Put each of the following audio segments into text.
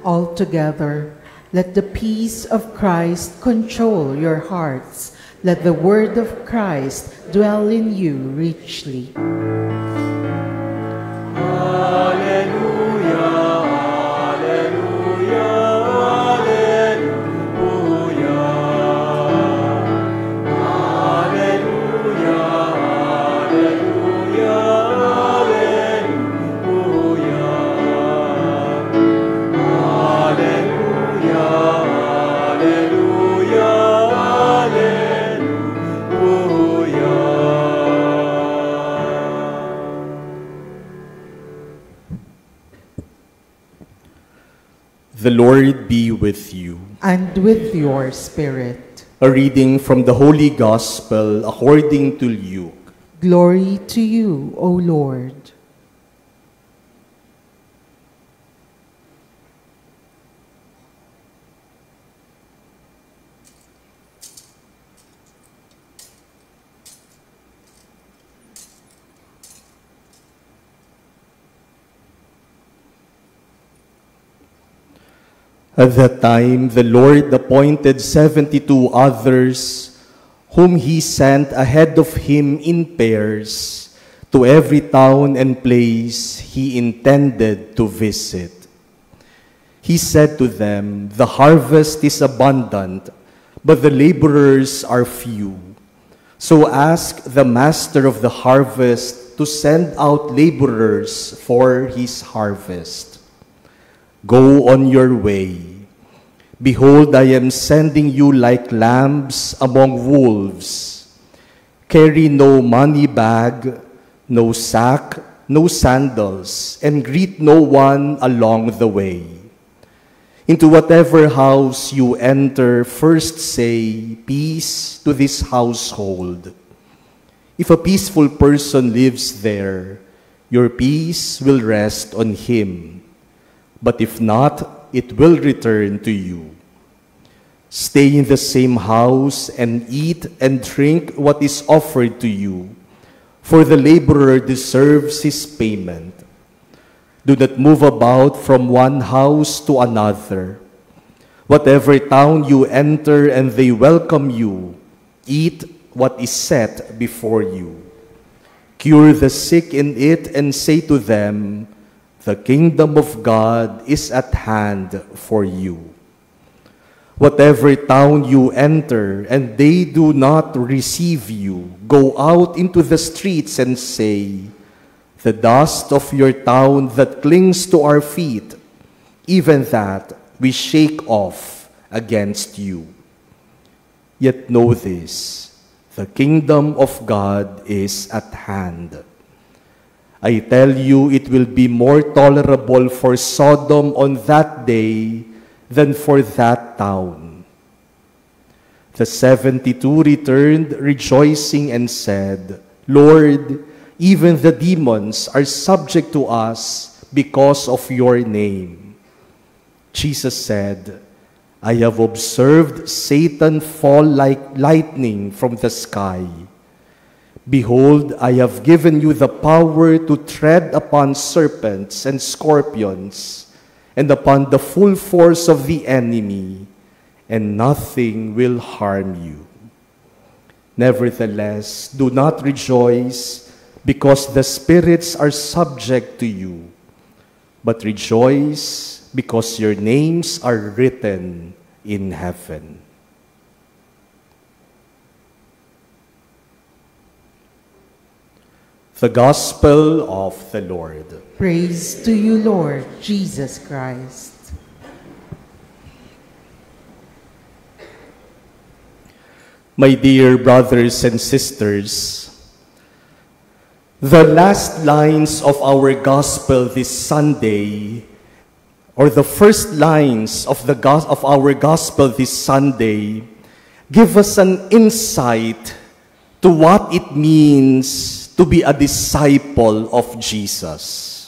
Altogether, let the peace of Christ control your hearts. Let the word of Christ dwell in you richly. The Lord be with you. And with your spirit. A reading from the Holy Gospel according to Luke. Glory to you, O Lord. At that time, the Lord appointed 72 others, whom he sent ahead of him in pairs to every town and place he intended to visit. He said to them, "The harvest is abundant, but the laborers are few. So ask the master of the harvest to send out laborers for his harvest. Go on your way. Behold, I am sending you like lambs among wolves. Carry no money bag, no sack, no sandals, and greet no one along the way. Into whatever house you enter, first say, 'Peace to this household.' If a peaceful person lives there, your peace will rest on him. But if not, it will return to you. Stay in the same house and eat and drink what is offered to you, for the laborer deserves his payment. Do not move about from one house to another. Whatever town you enter and they welcome you, eat what is set before you. Cure the sick in it and say to them, 'The kingdom of God is at hand for you.' Whatever town you enter and they do not receive you, go out into the streets and say, 'The dust of your town that clings to our feet, even that we shake off against you.' Yet know this, the kingdom of God is at hand. I tell you, it will be more tolerable for Sodom on that day than for that town." The 72 returned, rejoicing, and said, "Lord, even the demons are subject to us because of your name." Jesus said, "I have observed Satan fall like lightning from the sky. Behold, I have given you the power to tread upon serpents and scorpions, and upon the full force of the enemy, and nothing will harm you. Nevertheless, do not rejoice because the spirits are subject to you, but rejoice because your names are written in heaven." The Gospel of the Lord. Praise to you, Lord Jesus Christ. My dear brothers and sisters, the last lines of our Gospel this Sunday, or the first lines of our Gospel this Sunday, give us an insight to what it means to be a disciple of Jesus.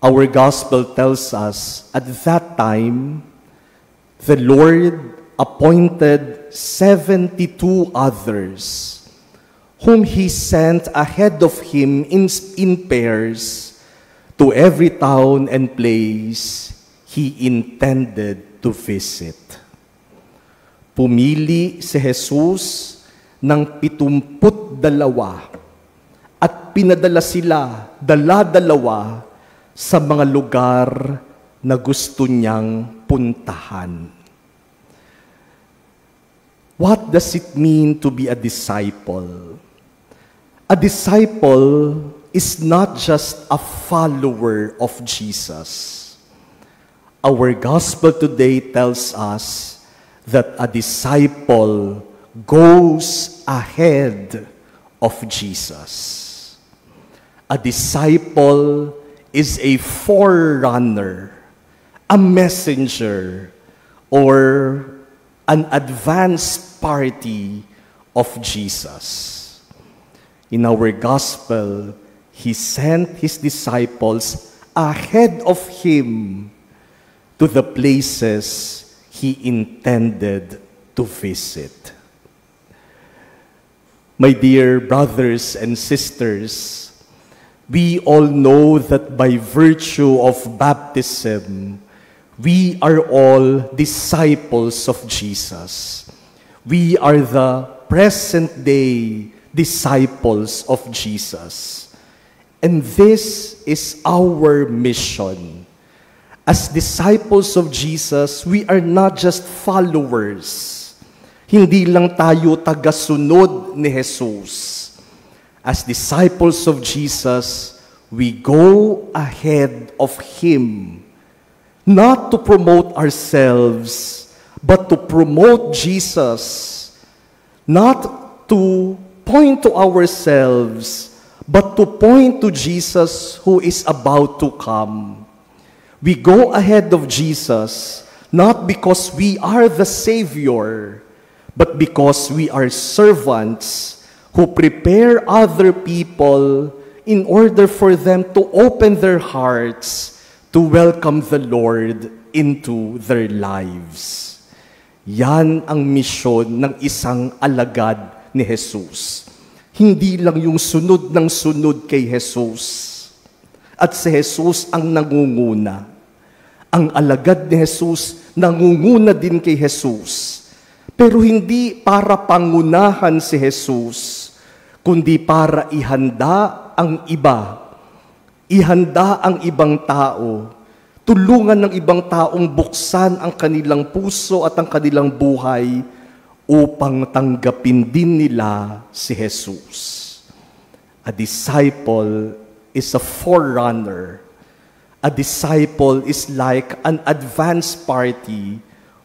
Our gospel tells us at that time, the Lord appointed 72 others, whom he sent ahead of him in pairs to every town and place He intended to visit. Pumili si Jesus ng 72 at pinadala sila dala-dalawa sa mga lugar na gusto niyang puntahan. What does it mean to be a disciple? A disciple is not just a follower of Jesus. Our gospel today tells us that a disciple goes ahead of Jesus. A disciple is a forerunner, a messenger, or an advance party of Jesus. In our gospel, He sent His disciples ahead of Him to the places He intended to visit. My dear brothers and sisters, we all know that by virtue of baptism, we are all disciples of Jesus. We are the present-day disciples of Jesus. And this is our mission. As disciples of Jesus, we are not just followers. Hindi lang tayo tagasunod ni Jesus. As disciples of Jesus, we go ahead of Him, not to promote ourselves, but to promote Jesus, not to point to ourselves, but to point to Jesus who is about to come. We go ahead of Jesus, not because we are the Savior, but because we are servants who prepare other people in order for them to open their hearts to welcome the Lord into their lives. Yan ang misyon ng isang alagad ni Jesus. Hindi lang yung sunod ng sunod kay Jesus. At si Jesus ang nangunguna. Ang alagad ni Jesus nangunguna din kay Jesus. Pero hindi para pangunahan si Jesus, kundi para ihanda ang iba. Ihanda ang ibang tao. Tulungan ng ibang taong buksan ang kanilang puso at ang kanilang buhay upang tanggapin din nila si Jesus. A disciple is a forerunner. A disciple is like an advance party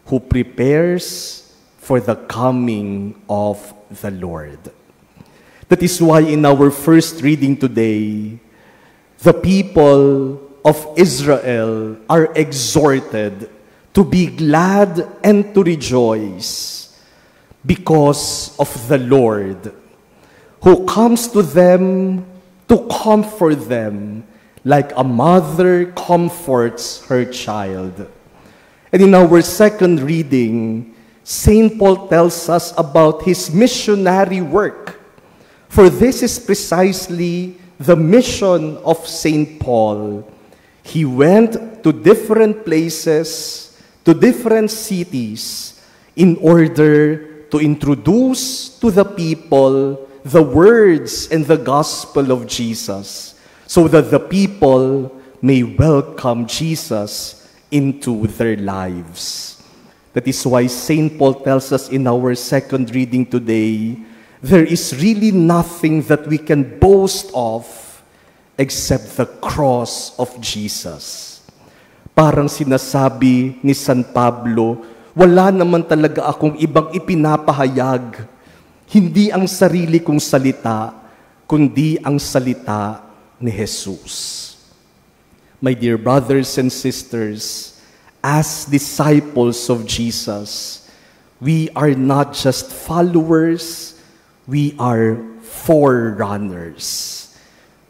who prepares for the coming of the Lord. That is why in our first reading today, the people of Israel are exhorted to be glad and to rejoice because of the Lord, who comes to them to comfort them like a mother comforts her child. And in our second reading, St. Paul tells us about his missionary work. For this is precisely the mission of St. Paul. He went to different places, to different cities, in order to introduce to the people the words and the gospel of Jesus, so that the people may welcome Jesus into their lives. That is why St. Paul tells us in our second reading today, there is really nothing that we can boast of except the cross of Jesus. Parang sinasabi ni San Pablo, wala naman talaga akong ibang ipinapahayag, hindi ang sarili kong salita, kundi ang salita ni Jesus. My dear brothers and sisters, as disciples of Jesus, we are not just followers, we are forerunners.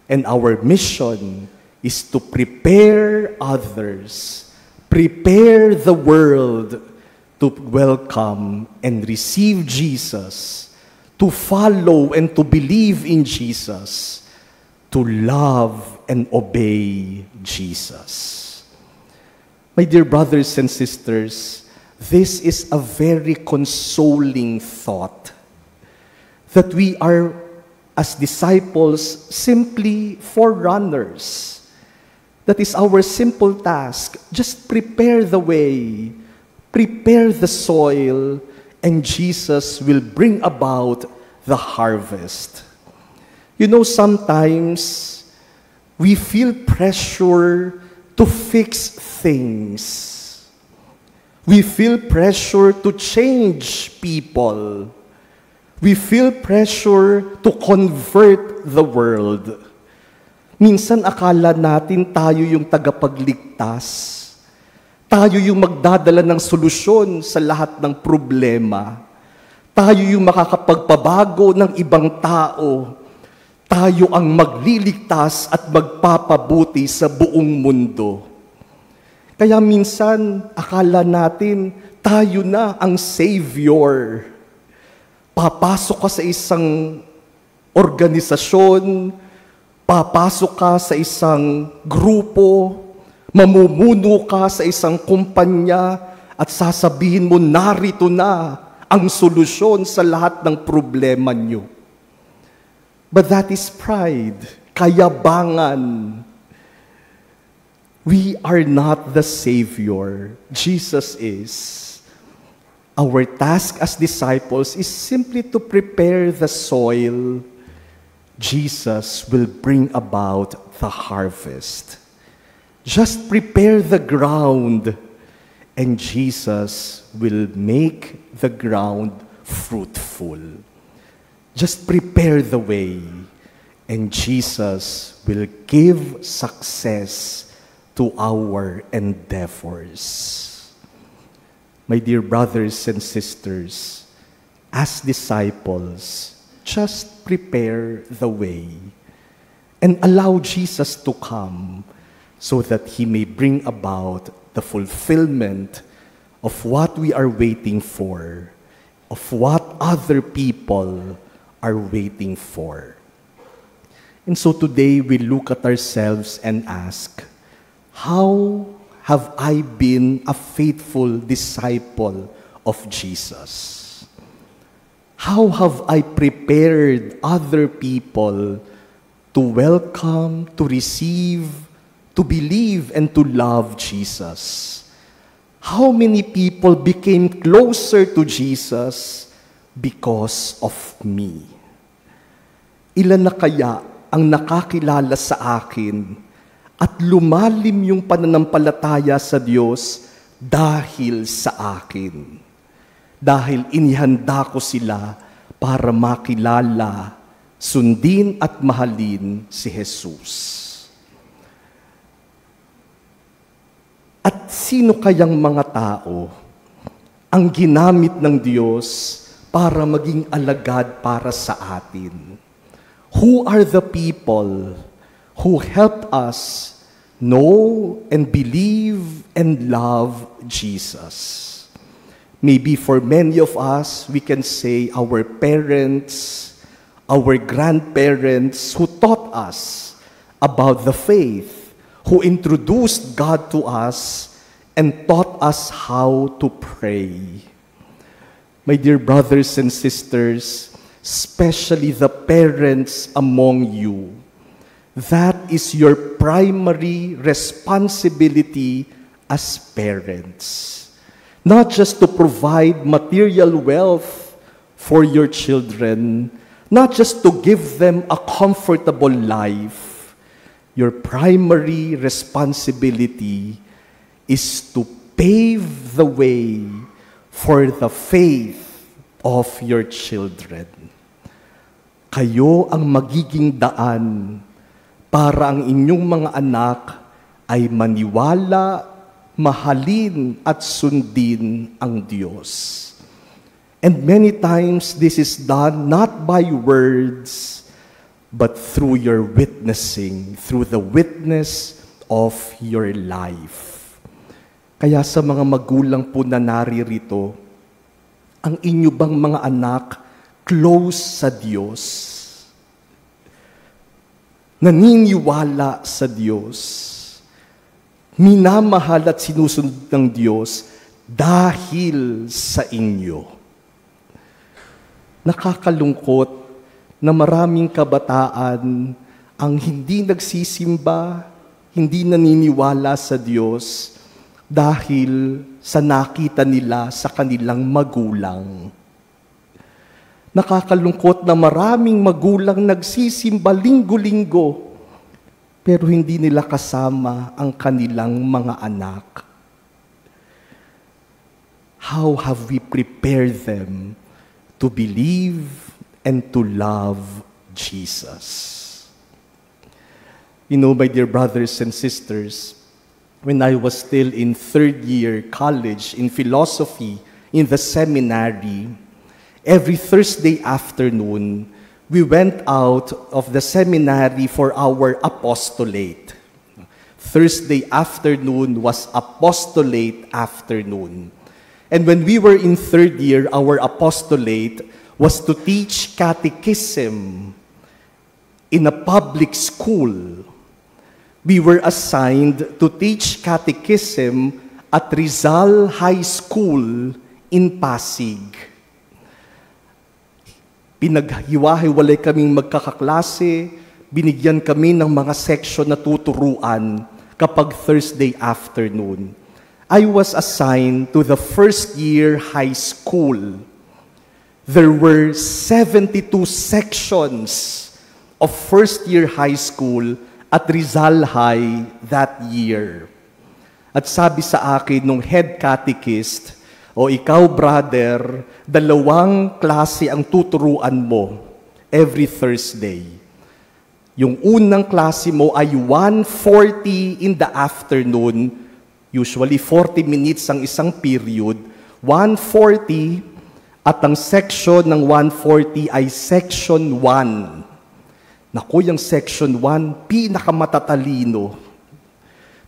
And our mission is to prepare others, prepare the world to welcome and receive Jesus, to follow and to believe in Jesus, to love and obey Jesus. My dear brothers and sisters, this is a very consoling thought that we are, as disciples, simply forerunners. That is our simple task. Just prepare the way, prepare the soil, and Jesus will bring about the harvest. You know, sometimes we feel pressure to fix things. We feel pressure to change people. We feel pressure to convert the world. Minsan akala natin tayo yung tagapagligtas. Tayo yung magdadala ng solusyon sa lahat ng problema. Tayo yung makakapagpabago ng ibang tao. Tayo ang magliligtas at magpapabuti sa buong mundo. Kaya minsan akala natin tayo na ang Savior. Papasok ka sa isang organisasyon, papasok ka sa isang grupo, mamumuno ka sa isang kumpanya, at sasabihin mo, narito na ang solusyon sa lahat ng problema nyo. But that is pride, kayabangan. We are not the Savior. Jesus is. Our task as disciples is simply to prepare the soil. Jesus will bring about the harvest. Just prepare the ground, and Jesus will make the ground fruitful. Just prepare the way, and Jesus will give success to our endeavors. My dear brothers and sisters, as disciples, just prepare the way and allow Jesus to come so that He may bring about the fulfillment of what we are waiting for, of what other people are waiting for. And so today we look at ourselves and ask, how have I been a faithful disciple of Jesus? How have I prepared other people to welcome, to receive, to believe, and to love Jesus? How many people became closer to Jesus because of me? Ilan na kaya ang nakakilala sa akin at lumalim yung pananampalataya sa Diyos dahil sa akin? Dahil inihanda ko sila para makilala, sundin at mahalin si Jesus. At sino kayang mga tao ang ginamit ng Diyos para maging alagad para sa atin? Who are the people who helped us know and believe and love Jesus? Maybe for many of us, we can say our parents, our grandparents who taught us about the faith, who introduced God to us and taught us how to pray. My dear brothers and sisters, especially the parents among you, that is your primary responsibility as parents. Not just to provide material wealth for your children, not just to give them a comfortable life. Your primary responsibility is to pave the way for the faith of your children. Kayo ang magiging daan para ang inyong mga anak ay maniwala, mahalin at sundin ang Diyos. And many times this is done not by words, but through your witnessing, through the witness of your life. Kaya sa mga magulang po na naririto, ang inyo bang mga anak close sa Diyos? naniniwala sa Diyos, minamahal at sinusunod ng Diyos dahil sa inyo. Nakakalungkot na maraming kabataan ang hindi nagsisimba, hindi naniniwala sa Diyos dahil sa nakita nila sa kanilang magulang. Nakakalungkot na maraming magulang nagsisimba linggo-linggo, pero hindi nila kasama ang kanilang mga anak. How have we prepared them to believe and to love Jesus? You know, my dear brothers and sisters, when I was still in third year college in philosophy in the seminary, every Thursday afternoon, we went out of the seminary for our apostolate. Thursday afternoon was apostolate afternoon. And when we were in third year, our apostolate was to teach catechism in a public school. We were assigned to teach catechism at Rizal High School in Pasig. Pinaghiwa-hiwalay kaming magkakaklase, binigyan kami ng mga section na tuturuan kapag Thursday afternoon. I was assigned to the first year high school. There were 72 sections of first year high school at Rizal High that year. At sabi sa akin nung head catechist, o ikaw brother, 2 klase ang tuturuan mo every Thursday. Yung unang klase mo ay 1:40 in the afternoon, usually 40 minutes ang isang period, 1:40, at ang section ng 1:40 ay section 1. Naku, yung section 1, pinakamatatalino,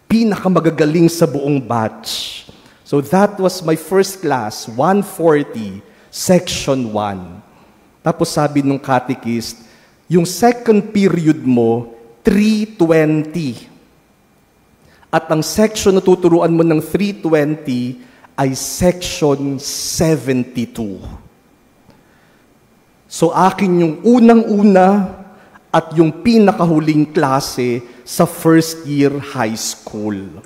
pinakamagagaling sa buong batch. So that was my first class, 1:40, section 1. Tapos sabi nung catechist, yung second period mo, 3:20. At ang section na tuturuan mo ng 3:20 ay section 72. So akin yung unang-una at yung pinakahuling klase sa first year high school.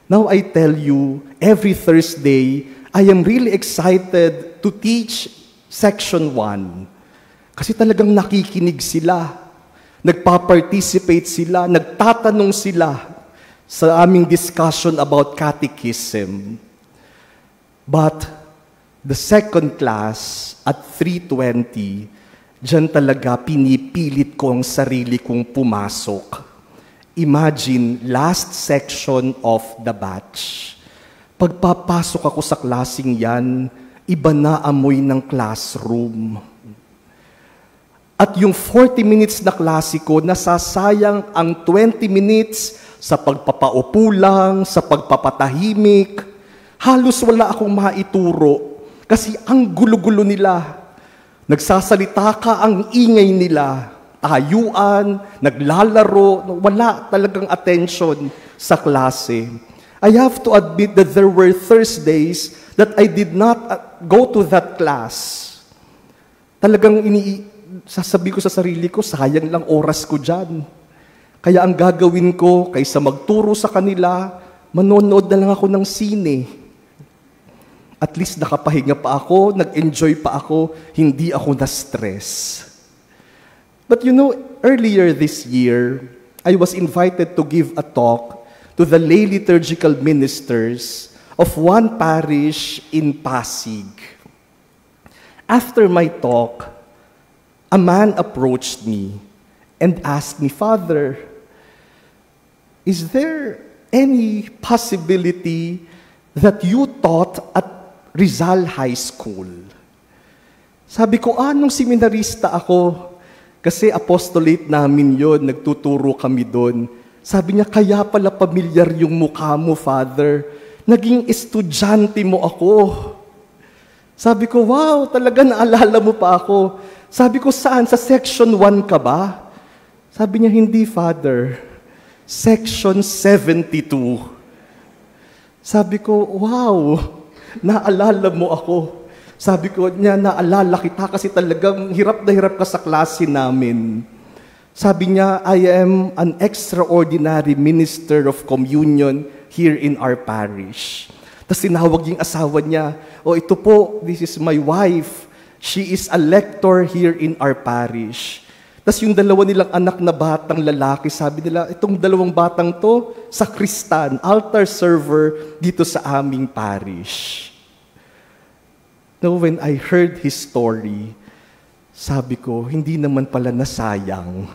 Now I tell you, every Thursday, I am really excited to teach section 1. Kasi talagang nakikinig sila, nagpa-participate sila, nagtatanong sila sa aming discussion about catechism. But the second class at 3:20, diyan talaga pinipilit ko ang sarili kong pumasok. Imagine, last section of the batch. Pagpapasok ako sa klaseng yan, iba na amoy ng classroom. At yung 40 minutes na klase ko, nasasayang ang 20 minutes sa pagpapaupo lang, sa pagpapatahimik. Halos wala akong maituro kasi ang gulo-gulo nila. Nagsasalita ka, ang ingay nila. Tayuan, naglalaro, wala talagang attention sa klase. I have to admit that there were Thursdays that I did not go to that class. Talagang sasabi ko sa sarili ko, sayang lang oras ko dyan. Kaya ang gagawin ko, kaysa magturo sa kanila, manonood na lang ako ng sine. At least nakapahinga pa ako, nag-enjoy pa ako, hindi ako na-stress. But you know, earlier this year, I was invited to give a talk to the lay liturgical ministers of one parish in Pasig. After my talk, a man approached me and asked me, "Father, is there any possibility that you taught at Rizal High School?" Sabi ko, nung seminarista ako, kasi apostolate namin yon, nagtuturo kami doon. Sabi niya, kaya pala pamilyar yung mukha mo, Father. Naging estudyante mo ako. Sabi ko, wow, talaga naalala mo pa ako. Sabi ko, saan? Sa section 1 ka ba? Sabi niya, hindi, Father. Section 72. Sabi ko, wow, naalala mo ako. Sabi ko niya, naalala kita kasi talagang hirap na hirap ka sa klase namin. Sabi niya, I am an extraordinary minister of communion here in our parish. Tapos tinawag yung asawa niya, ito po, this is my wife. She is a lector here in our parish. Tapos yung dalawa nilang anak na batang lalaki, sabi nila, itong dalawang batang to, sakristan, altar server dito sa aming parish. Now, when I heard his story, sabi ko, hindi naman pala nasayang.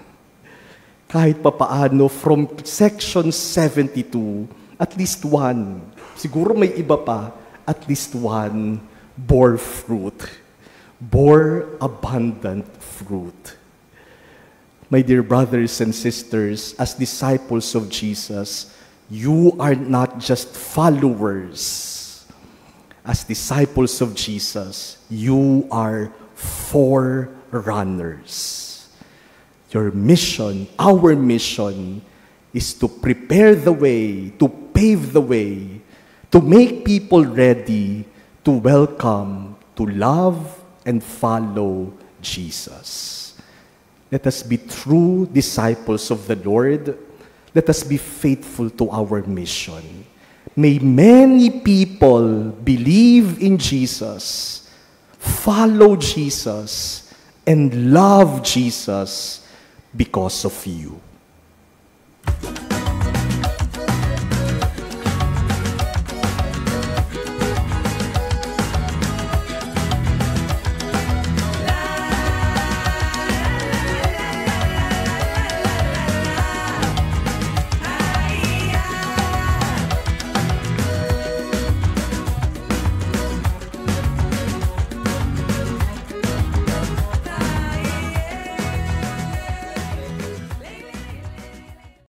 Kahit papaano, from section 72, at least one, siguro may iba pa, at least one bore fruit. Bore abundant fruit. My dear brothers and sisters, as disciples of Jesus, you are not just followers. As disciples of Jesus, you are forerunners. Your mission, our mission, is to prepare the way, to pave the way, to make people ready to welcome, to love, and follow Jesus. Let us be true disciples of the Lord. Let us be faithful to our mission. May many people believe in Jesus, follow Jesus, and love Jesus because of you.